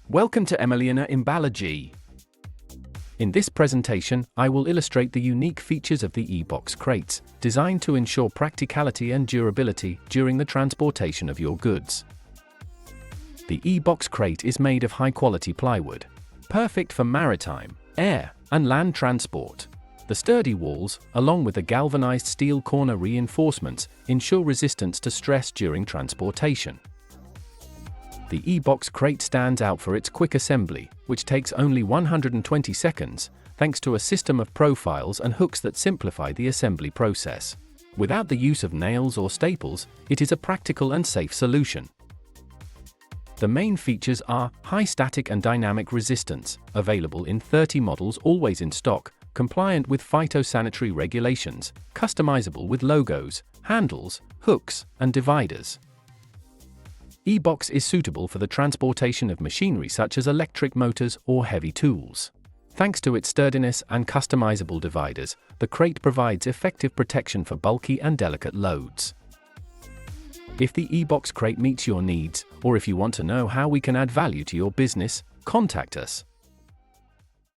Welcome to Emiliana Imballaggi. In this presentation, I will illustrate the unique features of the e-box crates, designed to ensure practicality and durability during the transportation of your goods. The e-box crate is made of high-quality plywood, perfect for maritime, air, and land transport. The sturdy walls, along with the galvanized steel corner reinforcements, ensure resistance to stress during transportation. The e-box crate stands out for its quick assembly, which takes only 120 seconds, thanks to a system of profiles and hooks that simplify the assembly process. Without the use of nails or staples, it is a practical and safe solution. The main features are high static and dynamic resistance, available in 30 models always in stock, compliant with phytosanitary regulations, customizable with logos, handles, hooks, and dividers. E-box is suitable for the transportation of machinery such as electric motors or heavy tools. Thanks to its sturdiness and customizable dividers, the crate provides effective protection for bulky and delicate loads. If the e-box crate meets your needs, or if you want to know how we can add value to your business, contact us.